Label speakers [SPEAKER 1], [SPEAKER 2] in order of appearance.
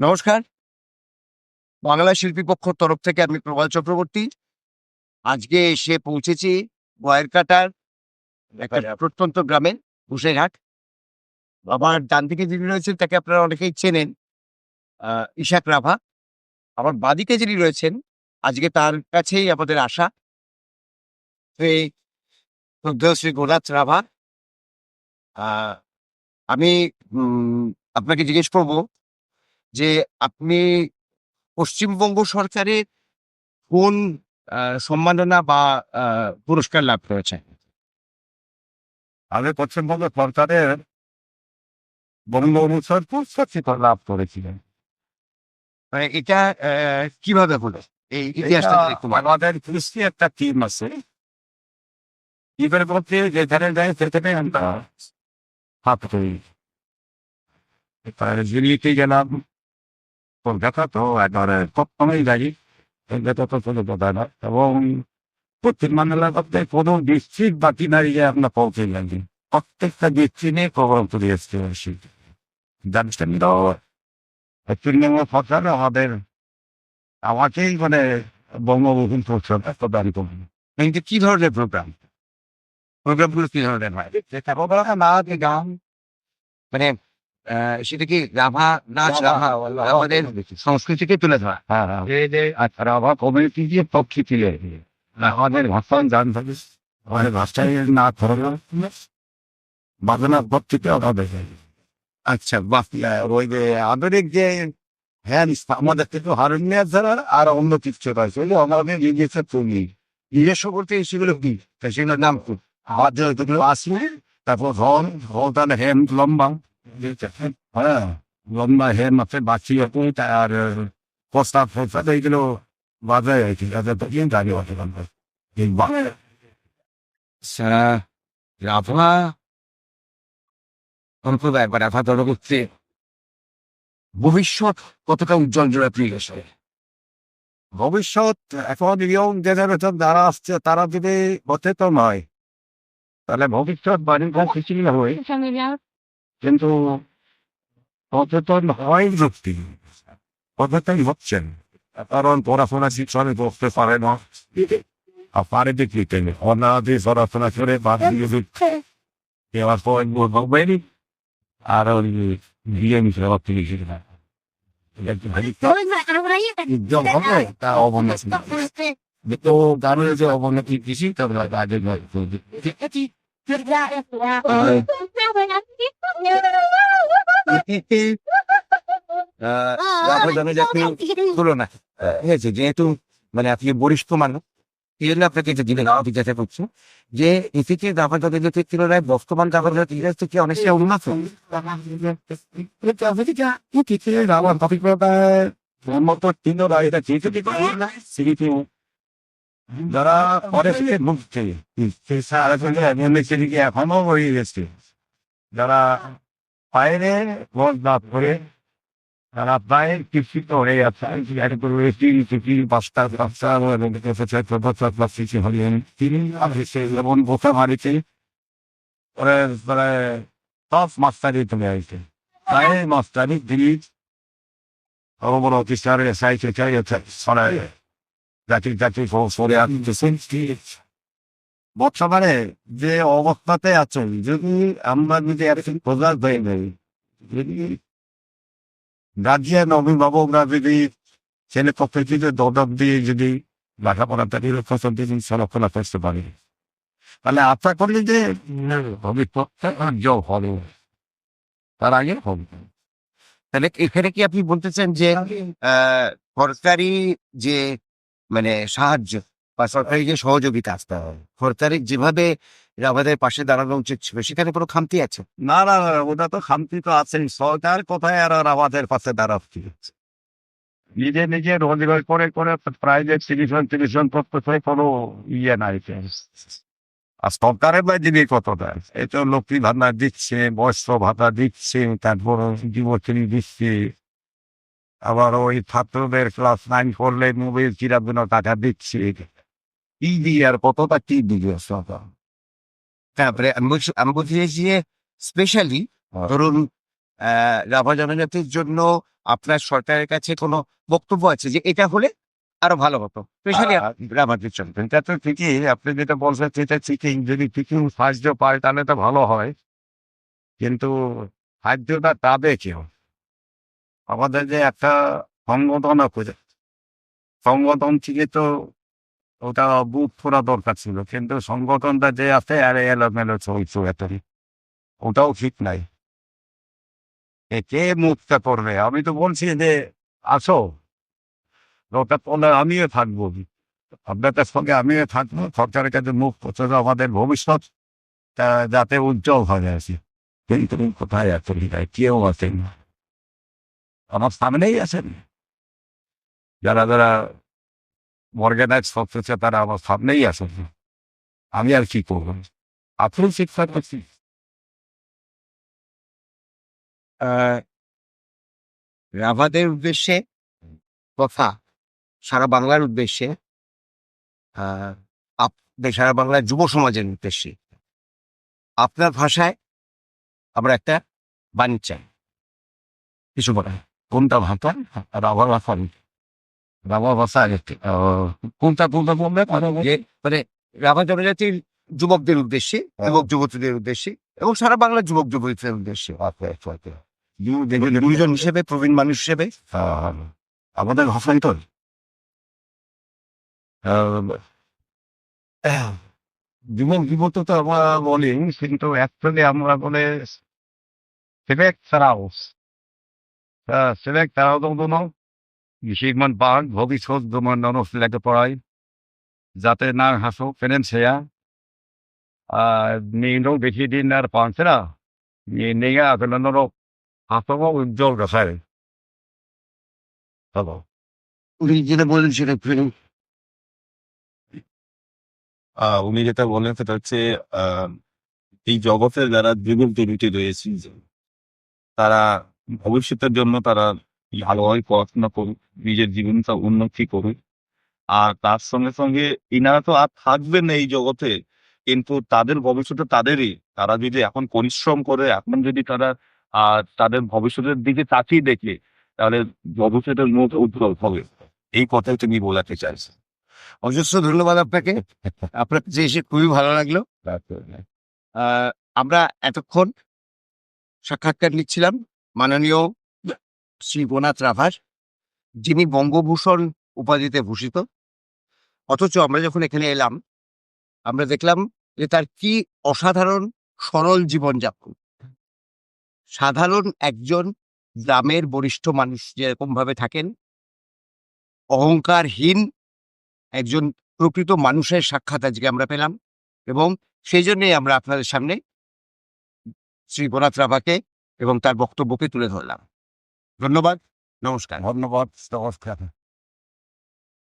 [SPEAKER 1] নমস্কার। বাংলা শিল্পী পক্ষর তরফ থেকে আমি প্রবাল চক্রবর্তী। আজকে এসে পৌঁছেছি গয়েরকাটার একটা প্রত্যন্ত গ্রামে ঘুষেঘাট। আমার ডান দিকে যিনি রয়েছেন তাকে আপনারা অনেকেই চেনেন, ইশাক রাভা। আমার বাঁদিকে যিনি রয়েছেন আজকে তার কাছেই আমাদের আসা, শ্রী শ্রদ্ধেয় শ্রী গোনাথ রাভা। আহ, আমি আপনাকে জিজ্ঞেস করব যে আপনি পশ্চিমবঙ্গ সরকারের কোন সম্মাননা বা পুরস্কার লাভ করেছেন?
[SPEAKER 2] আমি পশ্চিমবঙ্গ সরকারের বঙ্গবন্ধুর পুরস্কার লাভ করেছিলেন।
[SPEAKER 1] মানে এটা কিভাবে হলো? এই ইতিহাসটা যদি একটু বলেন।
[SPEAKER 2] আমাদের কৃষি একটা টিম আছে, টিমের মধ্যে যেখানে যায় সেখানে আমরা হাত করি। দিল্লিতে গেলাম, কলকাতা তো একবারে কখনোই যাই, কলকাতা তো কোনো কথা না। এবং পশ্চিমবাংলার মধ্যে কোনো ডিস্ট্রিক্ট বাকি দাঁড়িয়ে আমরা পৌঁছে যাই, প্রত্যেকটা ডিস্ট্রিক্টে খবর তুলে এসেছি। জানছেন তো পশ্চিমবঙ্গ সরকার আমাকেই বঙ্গবন্ধু পুরস্কার প্রদান করবেন।
[SPEAKER 1] কিন্তু কি ধরনের প্রোগ্রামগুলো কি ধরনের হয়?
[SPEAKER 2] গান,
[SPEAKER 1] মানে সেটা কি রাভা নাচ, রাভা আমাদের সংস্কৃতিকে তুলে ধরা?
[SPEAKER 2] হ্যাঁ হ্যাঁ, আচ্ছা আমার কমিউনিটি দিয়ে পক্ষী ছিল আমাদের ভাষণ গান থাকে, আমাদের ভাষায় না ধরো বাজনা ভক্তিতে আমাদের
[SPEAKER 1] আচ্ছা, বাহ!
[SPEAKER 2] ওই যে আধুনিক যে হ্যাঁ আমাদের থেকে হারুনিয়া ছাড়া আর অন্য কিছু রয়েছে, ওই যে আমাদের নিজস্ব তুমি
[SPEAKER 1] নিজস্ব বলতে সেগুলো কি? সেগুলোর নাম কি?
[SPEAKER 2] বাদ্যগুলো আসলে তারপর হল হল তাহলে হেম লম্বা, হ্যাঁ লম্বা হেম আছে বাচ্চি আছে, আর প্রস্তাব ফস্তাব এইগুলো বাজায় আর কি, দাঁড়িয়ে আছে
[SPEAKER 1] আচ্ছা, রাভা সম্প্রদায় বা রাভা জনগোষ্ঠীর ভবিষ্যৎ কতটা উজ্জ্বল জোড়া আপনি গেছে?
[SPEAKER 2] ভবিষ্যৎ এখন ইয়ং জেনারেশন যারা আসছে তারা যদি সচেতন হয় তাহলে ভবিষ্যৎ বাড়ির কাছে কিছুই হবে, কিন্তু সচেতন হয় যুক্তি সচেতন হচ্ছেন, কারণ পড়াশোনা শিক্ষণে করতে পারে না, আর পারে দেখতে অনাদি পড়াশোনা করে বাদ দিয়ে দিচ্ছে দেওয়ার পর হবেনি, আর ওই বিয়ে মিশে তা অবনতি, তো গানের যে অবনতি কৃষি তবে আগে
[SPEAKER 1] রাভা জনজাতির তুলনা হয়েছে, যেহেতু মানে আপনি বরিষ্ঠ মানুষ, এই জন্য আপনাকে এটা দিলেন। আমি জিজ্ঞাসা করছি যে এসেছে রাভা জনজাতির তুলনায় বর্তমান রাভা জনজাতির ইতিহাস থেকে অনেকটা উন্নত।
[SPEAKER 2] যারা পরে থেকে ভুগছে সেদিকে এখনো রয়ে গেছে, যারা বাইরে ভোট লাভ করে তারা প্রায় শিক্ষিত হয়ে যাচ্ছে। তিনি যেমন বোকা মারিতে সব মাস্টারি চলে আসছে, তাই মাস্টারি তিনি বড় অফিসারের সাইতে চাই জাতির জাতি সরে আসতেছেন। বর্তমানে যে অবস্থাতে আছেন, যদি আমরা যদি একদিন প্রকাশ হয়ে যাই, যদি গার্জিয়ান অভিভাবকরা যদি ছেলে পক্ষে যদি দরদ দিয়ে যদি লেখাপড়াটা নিরক্ষণ দিয়ে সংরক্ষণ করতে পারে, তাহলে আশা করি যে ভবিষ্যৎটা উজ্জ্বল হবে, তার আগে হবে।
[SPEAKER 1] তাহলে এখানে কি আপনি বলতেছেন যে সরকারি যে মানে সাহায্য বা সরকারি যে সহযোগিতা আসতে হবে, সরকারি যেভাবে আমাদের পাশে দাঁড়ানো উচিত ছিল সেখানে কোনো খামতি আছে?
[SPEAKER 2] না না না, ওটা তো খামতি তো আছেই, সরকার কোথায় আর আমাদের পাশে দাঁড়াচ্ছি, নিজে নিজে রোজগার করে করে প্রাইভেট টিউশন করতে কোনো ইয়ে নাই। আর সরকারের বা যিনি কত দেয়, এই তো লক্ষ্মী ভান্ডার দিচ্ছে, বস্ত্র ভাতা দিচ্ছে, তারপর যুবশ্রী দিচ্ছে, আবার ওই ছাত্রদের ক্লাস 9 করলে মোবাইল কিনার জন্য টাকা দিচ্ছে, কি দিয়ে আর কতটা কি দিবে সরকার।
[SPEAKER 1] তারপরে আমি বলছি যে স্পেশালি ধরুন রাভা জনজাতির জন্য আপনার সরকারের কাছে কোনো বক্তব্য আছে যে এটা হলে আরো ভালো হতো, স্পেশালি রাভাদের জন্য?
[SPEAKER 2] এটা তো ঠিকই, আপনি যেটা বলছেন সেটা ঠিকই। যদি কিছু সাহায্য পায় তাহলে তো ভালো হয়, কিন্তু সাহায্যটা পাবে কেউ? আমাদের যে একটা সংগঠন আছে, সংগঠন থেকে তো ওটা বুথ করা দরকার ছিল, কিন্তু সংগঠনটা যে আছে আর এলোমেলো চলছে এত, ওটাও ঠিক নাই। কে মুখটা করবে? আমি তো বলছি যে আসো, ওটা করলে আমিও থাকবো, আপনাদের সঙ্গে আমিও থাকবো, সরকারের কাছে মুখ করতে হবে, আমাদের ভবিষ্যৎ যাতে উজ্জ্বল হয়ে আছে। কিন্তু কোথায় আছে? কেউ আছেন না। আমার সামনেই আছেন যারা যারা অর্গানাইজ করতেছে, তারা আমার সামনেই আছেন। আমি আর কি করবো? আপনি শিক্ষা করছি।
[SPEAKER 1] রাভাদের উদ্দেশ্যে কথা, সারা বাংলার উদ্দেশ্যে, আহ, সারা বাংলার যুব সমাজের উদ্দেশ্যে আপনার ভাষায় আমরা একটা বাণী চাই, কিছু বলেন।
[SPEAKER 2] কোনটা ভাষা? রাভা ভাষা? রাভা ভাষা কোনটা কোনটা বললে?
[SPEAKER 1] যে মানে রাভা জনজাতির যুবকদের উদ্দেশ্যে, যুবক যুবতীদের উদ্দেশ্যে এবং সারা বাংলার যুবক যুবতীদের উদ্দেশ্যে দুইজন হিসেবে, প্রবীণ মানুষ হিসেবে।
[SPEAKER 2] আমাদের ভাষাই তো যুবক যুবতী তো আমরা বলি, কিন্তু অ্যাকচুয়ালি আমরা বলে সিলেক্ট ছাড়াও সিলেক্ট ছাড়াও কোনো Sigmund Bang, ভবিষ্যৎ মানুষ লেখাপড়ায় যাতে না হাসো ফেরেন সেয়া নিয়েও বেশি দিন আর পাচ্ছে না, নিয়ে আসলে হাসো উজ্জ্বল রাখায়। হ্যালো,
[SPEAKER 1] উনি যেটা বলেন সেটা একটু
[SPEAKER 3] উনি যেটা বললেন সেটা হচ্ছে এই জগতে যারা যুবক যুবতী রয়েছে, তারা ভবিষ্যতের জন্য তারা ভালোভাবে পড়াশোনা করুক, নিজের জীবনটা উন্নতি করুক। আর তার সঙ্গে সঙ্গে ইনারা তো আর থাকবেন না এই জগতে, কিন্তু তাদের ভবিষ্যৎ তাদেরই। তারা যদি এখন পরিশ্রম করে, এখন যদি তারা তাদের ভবিষ্যতের দিকে তাকিয়ে দেখে, তাহলে ভবিষ্যতের মুখ উজ্জ্বল হবে। এই কথাই তুমি বোঝাতে চাইছে।
[SPEAKER 1] অজস্র ধন্যবাদ আপনাকে, আপনার যে এসে খুবই ভালো লাগলো। আমরা এতক্ষণ সাক্ষাৎকার নিচ্ছিলাম মাননীয় শ্রী গোনাথ রাভার, যিনি বঙ্গভূষণ উপাধিতে ভূষিত। অথচ আমরা যখন এখানে এলাম, আমরা দেখলাম যে তার কি অসাধারণ সরল জীবনযাপন। সাধারণ একজন গ্রামের বরিষ্ঠ মানুষ যেরকম ভাবে থাকেন, অহংকারহীন একজন প্রকৃত মানুষের সাক্ষাৎ আজকে আমরা পেলাম, এবং সেই জন্যই আমরা আপনাদের সামনে শ্রী গোনাথ রাভাকে এবং তার বক্তব্যকে তুলে ধরলাম। ধন্যবাদ, নমস্কার।
[SPEAKER 2] ধন্যবাদ, নমস্কার।